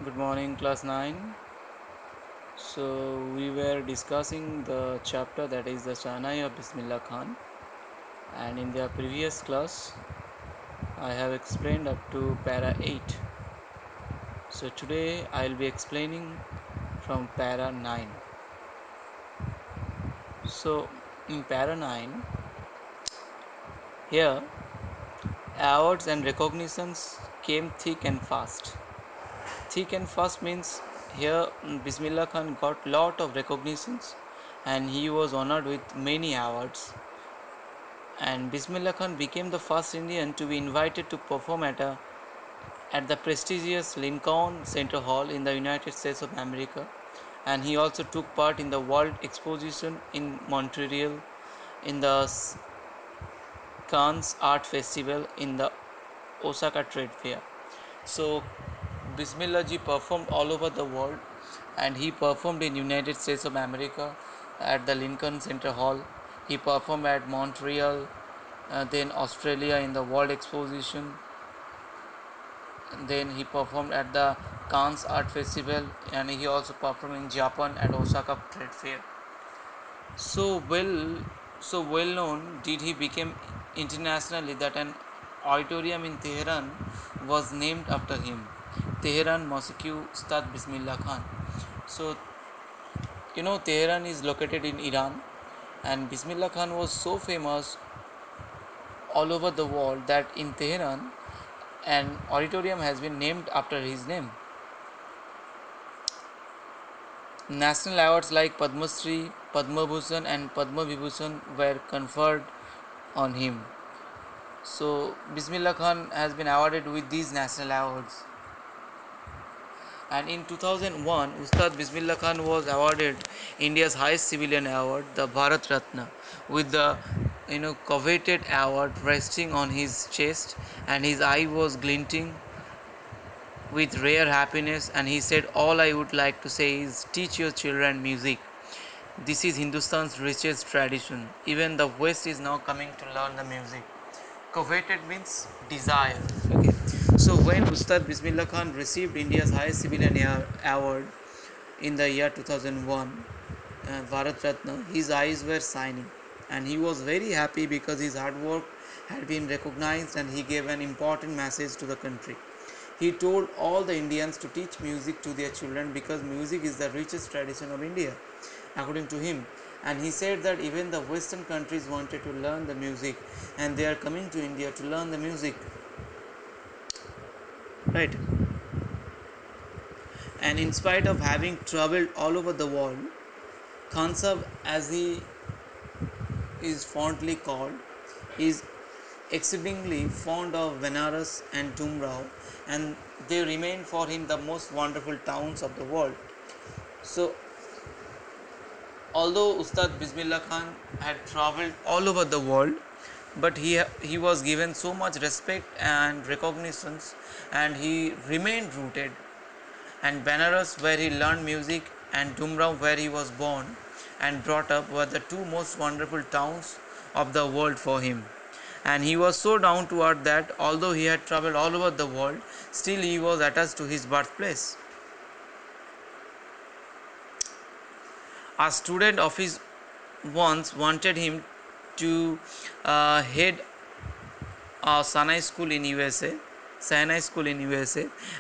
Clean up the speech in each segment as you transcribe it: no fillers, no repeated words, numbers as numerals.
Good morning, class 9. So, we were discussing the chapter that is the Shahnai of Bismillah Khan, and in the previous class, I have explained up to para 8. So, today I will be explaining from para 9. So, in para 9, here awards and recognitions came thick and fast. Thick and fast means here Bismillah Khan got lot of recognitions and he was honored with many awards. And Bismillah Khan became the first Indian to be invited to perform at the prestigious Lincoln Center Hall in the United States of America, and he also took part in the World Exposition in Montreal, in the Cannes Art Festival, in the Osaka Trade Fair. So Bismillah ji performed all over the world, and he performed in United States of America at the Lincoln Center Hall. He performed at Montreal, then Australia in the World Exposition. Then he performed at the Cannes Art Festival, and he also performed in Japan at Osaka Trade Fair. So well known did he become internationally that an auditorium in Tehran was named after him, Tehran Mosque Ustad Bismillah Khan. So Tehran is located in Iran, and Bismillah Khan was so famous all over the world that in Tehran an auditorium has been named after his name. National awards like Padma Shri, Padma Bhushan and Padma Vibhushan were conferred on him. So Bismillah Khan has been awarded with these national awards. And in 2001, Ustad Bismillah Khan was awarded India's highest civilian award, the Bharat Ratna, with the coveted award resting on his chest, and his eye was glinting with rare happiness, and he said, "All I would like to say is teach your children music. This is Hindustan's richest tradition. Even the West is now coming to learn the music." Coveted means desire. Okay. So when Ustad Bismillah Khan received India's highest civilian award in the year 2001, Bharat Ratna, his eyes were shining, and he was very happy because his hard work had been recognized and he gave an important message to the country. He told all the Indians to teach music to their children because music is the richest tradition of India, according to him. And he said that even the Western countries wanted to learn the music, and they are coming to India to learn the music. Right? And in spite of having traveled all over the world, Khan Sahib, as he is fondly called, is exceedingly fond of Benares and Tumrao, and they remain for him the most wonderful towns of the world. So although Ustad Bismillah Khan had traveled all over the world, but he was given so much respect and recognitions, and he remained rooted. And Benares, where he learned music, and Tumrao, where he was born and brought up, were the two most wonderful towns of the world for him. And he was so down to earth that although he had traveled all over the world, still he was attached to his birthplace. A student of his once wanted him to head a Sinai school in USA,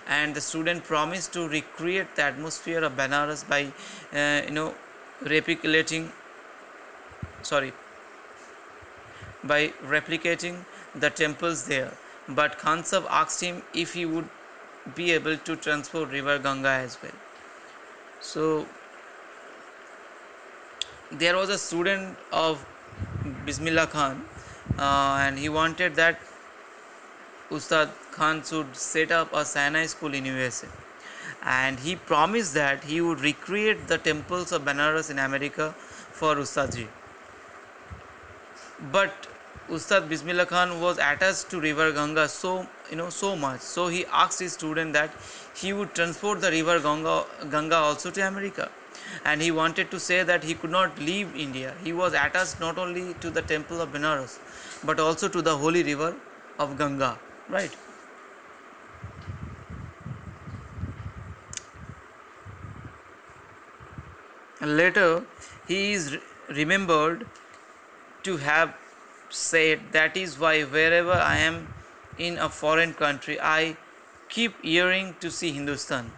and the student promised to recreate the atmosphere of Benares by replicating the temples there. But Khan Sahib asked him if he would be able to transport river Ganga as well. So there was a student of Bismillah Khan, and he wanted that Ustad Khan should set up a Sinai school in USA, and he promised that he would recreate the temples of Benares in America for Ustadji. But Ustad Bismillah Khan was attached to river Ganga so much, so he asked his student that he would transport the river Ganga also to America. And he wanted to say that he could not leave India. He was attached not only to the temple of Benares, but also to the holy river of Ganga. Right? Later, he is remembered to have said, "That is why wherever I am in a foreign country, I keep yearning to see Hindustan.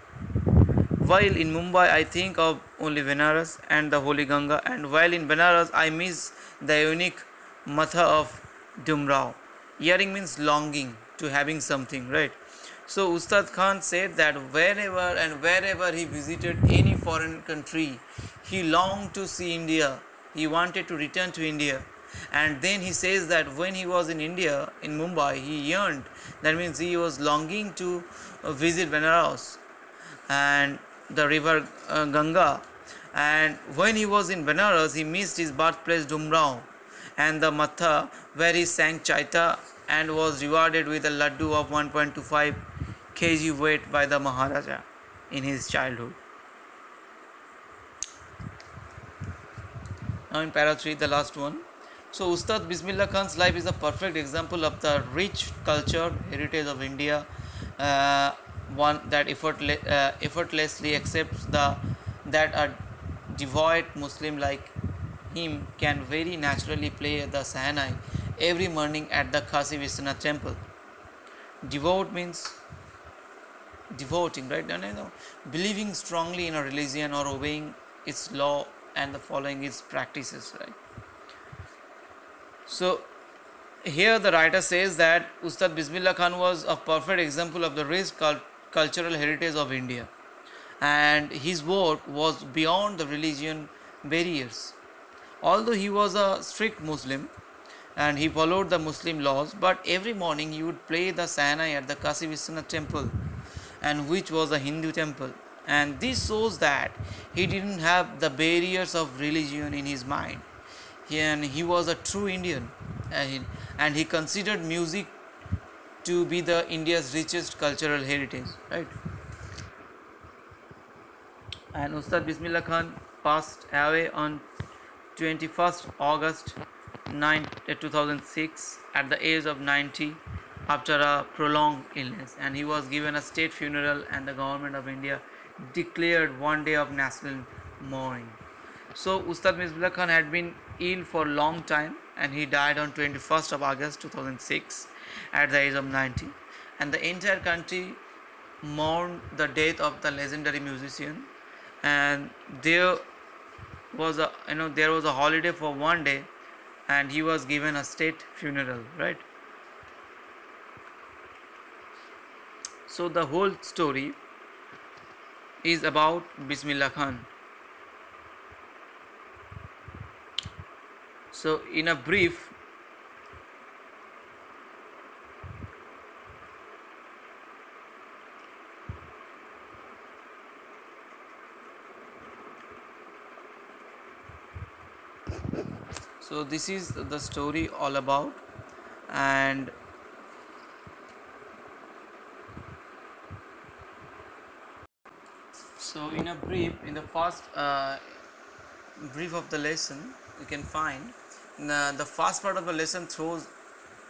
While in Mumbai, I think of only Benares and the Holy Ganga, and while in Benares, I miss the unique matha of Dumrao." Yearning means longing to having something, right? So Ustad Khan said that wherever he visited any foreign country, he longed to see India. He wanted to return to India. And then he says that when he was in India, in Mumbai, he yearned. That means he was longing to visit Benares and the river Ganga. And when he was in Benares, he missed his birthplace Dumrao and the Matha where he sang Chaita and was rewarded with a laddu of 1.25 kg weight by the Maharaja in his childhood. Now in para 3, the last one. So Ustad Bismillah Khan's life is a perfect example of the rich culture heritage of India, one that effortlessly accepts that a devout Muslim like him can very naturally play the Sahanai every morning at the Kasi Vishwanath temple. Devout means devoting, right? And believing strongly in a religion or obeying its law and the following its practices, right? So here the writer says that Ustad Bismillah Khan was a perfect example of the rich cultural heritage of India, and his work was beyond the religion barriers. Although he was a strict Muslim and he followed the Muslim laws, but every morning he would play the Sahanai at the Kasi Vishwanath temple, and which was a Hindu temple. And this shows that he didn't have the barriers of religion in his mind. And he was a true Indian, and he considered music to be the India's richest cultural heritage, right? And Ustad Bismillah Khan passed away on 21st August 2006 at the age of 90 after a prolonged illness, and he was given a state funeral and the government of India declared one day of national mourning. So Ustad Bismillah Khan had been ill for a long time and he died on 21st of August 2006 at the age of 90, and the entire country mourned the death of the legendary musician, and there was a holiday for one day and he was given a state funeral, right? So the whole story is about Bismillah Khan. So in a brief, so this is the story all about. And so in a brief, in the first brief of the lesson, you can find the first part of the lesson throws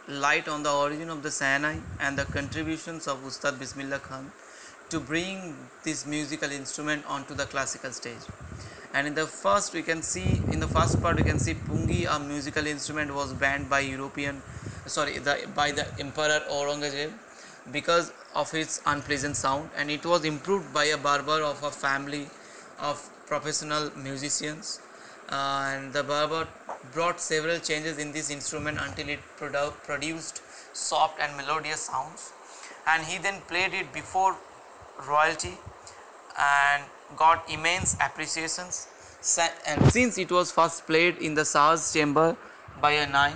light on the origin of the Sahanai and the contributions of Ustad Bismillah Khan to bring this musical instrument onto the classical stage. And in the first part we can see Pungi, a musical instrument, was banned by by the Emperor Aurangzeb because of its unpleasant sound, and it was improved by a barber of a family of professional musicians. And the barber brought several changes in this instrument until it produced soft and melodious sounds, and he then played it before royalty and got immense appreciations. And since it was first played in the Shah's chamber by a Nai,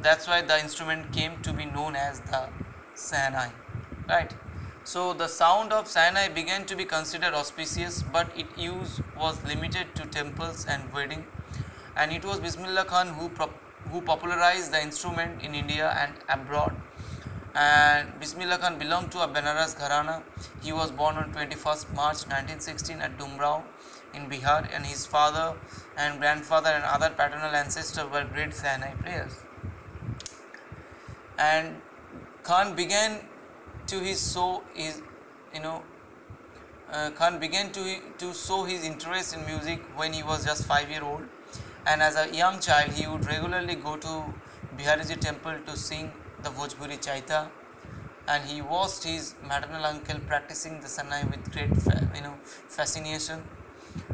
that's why the instrument came to be known as the Sahanai, right? So the sound of Sahanai began to be considered auspicious, but its use was limited to temples and wedding, and it was Bismillah Khan who popularized the instrument in India and abroad. And Bismillah Khan belonged to a Benares Gharana. He was born on 21st March 1916 at Dumrao in Bihar, and his father and grandfather and other paternal ancestors were great Sahanai players. And Khan began to his Khan began to show his interest in music when he was just 5 years old, and as a young child he would regularly go to Bihariji temple to sing the Bhojpuri Chaita, and he watched his maternal uncle practicing the Sanai with great fascination.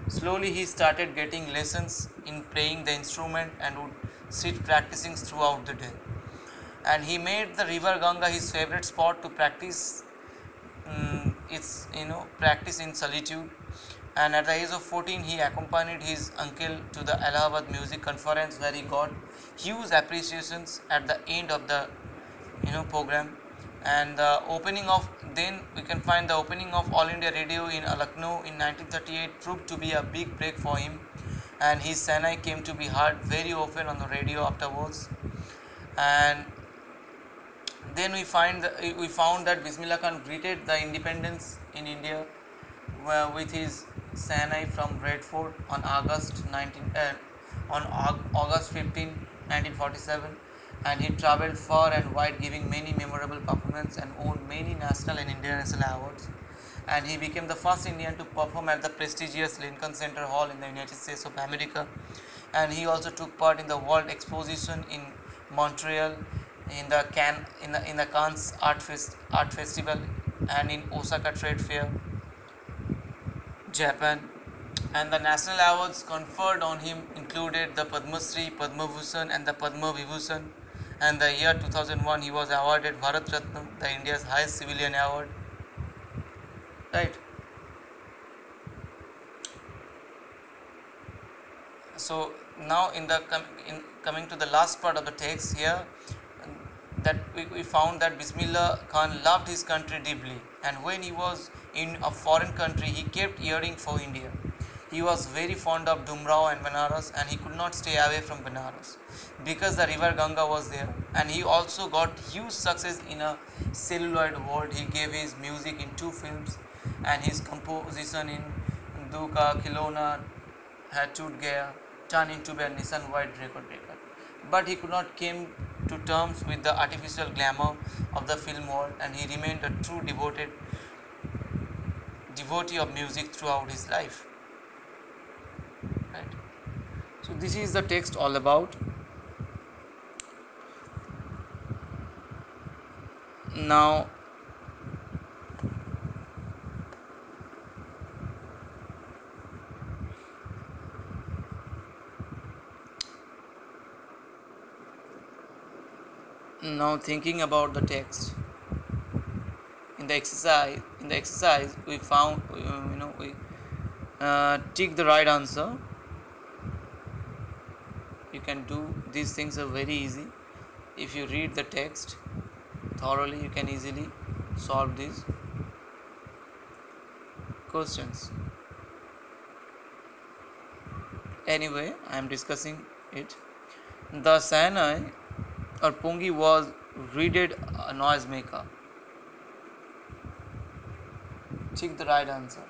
Slowly he started getting lessons in playing the instrument and would sit practicing throughout the day. And he made the river Ganga his favorite spot to practice practice in solitude. And at the age of 14 he accompanied his uncle to the Allahabad music conference, where he got huge appreciations at the end of the program. And the opening of then we can find the opening of All India Radio in Lucknow in 1938 proved to be a big break for him, and his Sanai came to be heard very often on the radio afterwards. And then we found that Bismillah Khan greeted the independence in India with his Sanai from Red Fort on August 15, 1947, and he travelled far and wide, giving many memorable performances and won many national and international awards. And he became the first Indian to perform at the prestigious Lincoln Center Hall in the United States of America. And he also took part in the World Exposition in Montreal, in the Cannes Art Festival, and in Osaka Trade Fair, Japan. And the national awards conferred on him included the Padma Shri, Padma Bhushan and the Padma Vibhushan. And the year 2001 he was awarded Bharat Ratna, the India's highest civilian award. Right. So now coming to the last part of the text here, that we found that Bismillah Khan loved his country deeply, and when he was in a foreign country he kept yearning for India. He was very fond of Dumrao and Banaras, and he could not stay away from Banaras because the river Ganga was there. And he also got huge success in a celluloid world. He gave his music in 2 films, and his composition in Duka Khilona Hai Toot Gaya turned into a nationwide record breaker. But he could not come to terms with the artificial glamour of the film world, and he remained a true devotee of music throughout his life. Right. So this is the text all about. Now thinking about the text, in the exercise we found we tick the right answer. You can do these things, are very easy. If you read the text thoroughly, you can easily solve these questions. Anyway, I am discussing it. The Sahnai or Pungi was reeded a noisemaker. Check the right answer.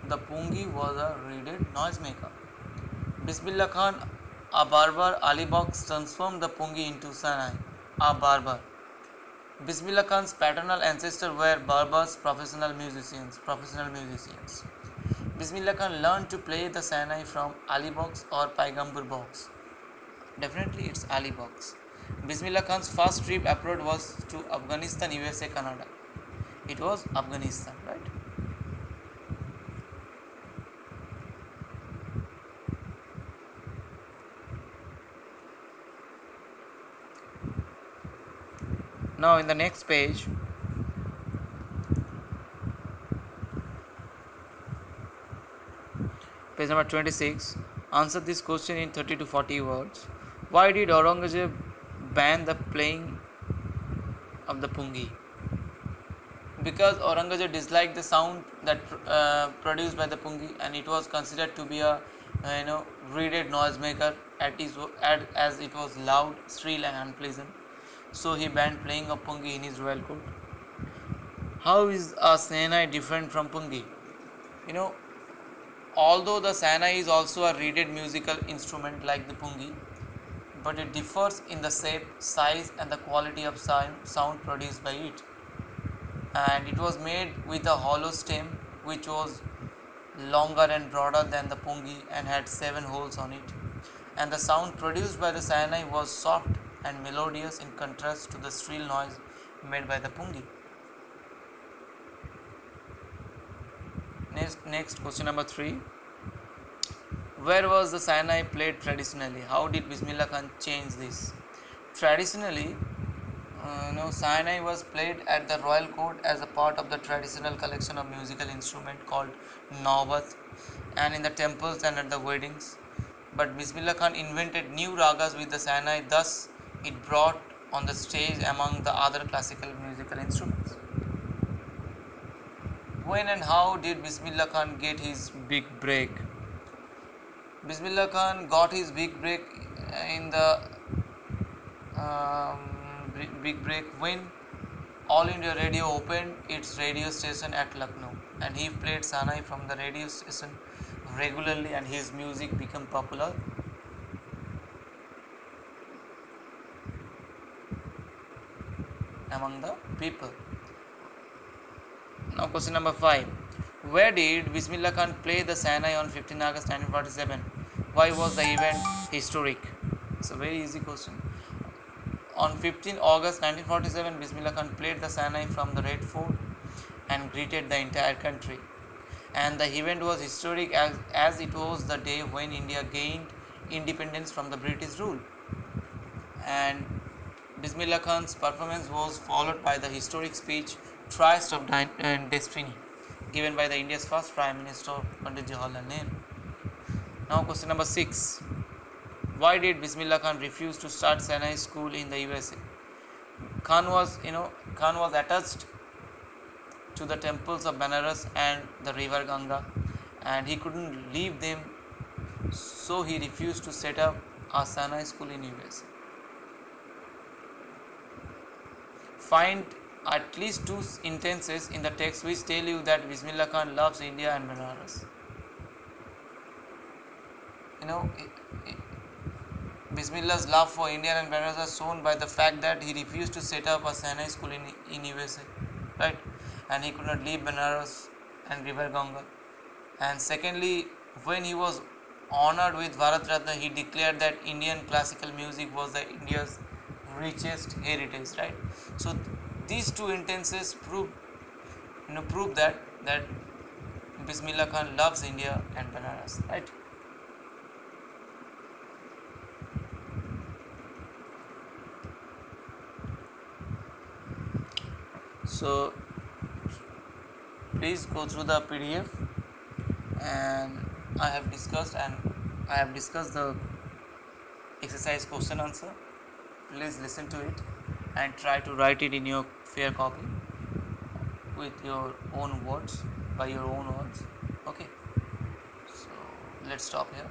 The Pungi was a reeded noisemaker. Bismillah Khan, a barber, Ali Box transformed the Pungi into Sahnai, a barber. Bismillah Khan's paternal ancestors were barbers, professional musicians. Bismillah Khan learned to play the Sahnai from Ali Box or Paigambur Box. Definitely it's Ali Box. Bismillah Khan's first trip abroad was to Afghanistan, USA, Canada. It was Afghanistan, right? Now in the next page, page number 26, answer this question in 30 to 40 words. Why did Aurangzeb ban the playing of the Pungi? Because Aurangzeb disliked the sound that produced by the Pungi, and it was considered to be a reeded noisemaker as it was loud, shrill and unpleasant. So he banned playing of Pungi in his royal court. How is a Sahnai different from Pungi? Although the Sahnai is also a reeded musical instrument like the Pungi, but it differs in the shape, size and the quality of sound produced by it. And it was made with a hollow stem which was longer and broader than the pungi and had 7 holes on it. And the sound produced by the Sayanai was soft and melodious in contrast to the shrill noise made by the pungi. Next question number 3. Where was the Sayanai played traditionally? How did Bismillah Khan change this? Traditionally, Sayanai was played at the royal court as a part of the traditional collection of musical instruments called Naubat, and in the temples and at the weddings. But Bismillah Khan invented new ragas with the Sayanai, thus it brought on the stage among the other classical musical instruments. When and how did Bismillah Khan get his big break? Bismillah Khan got his big break in the big break when All India Radio opened its radio station at Lucknow, and he played Sayanai from the radio station regularly, and his music became popular. Among the people. Now question number 5. Where did Bismillah Khan play the Sayanai on 15 August 1947? Why was the event historic? It's a very easy question. On 15 August 1947, Bismillah Khan played the Sayanai from the Red Fort and greeted the entire country. And the event was historic as it was the day when India gained independence from the British rule. And Bismillah Khan's performance was followed by the historic speech Tryst of Destiny given by the India's first Prime Minister Pandit Jawaharlal Nehru. Now question number 6. Why did Bismillah Khan refuse to start Sayanai school in the USA? Khan was attached to the temples of Banaras and the river Ganga, and he couldn't leave them, so he refused to set up a Sayanai school in USA. Find at least 2 instances in the text which tell you that Bismillah Khan loves India and Banaras. Bismillah's love for India and Banaras is shown by the fact that he refused to set up a Sayanai school in USA, right? And he could not leave Banaras and river Ganga. And secondly, when he was honored with Bharat Ratna, he declared that Indian classical music was the India's richest heritage, right? So these 2 instances prove that Bismillah Khan loves India and Banaras, right? So please go through the PDF, and I have discussed the exercise question answer. Please listen to it and try to write it in your fair copy with your own words, by your own words. Okay, so let's stop here.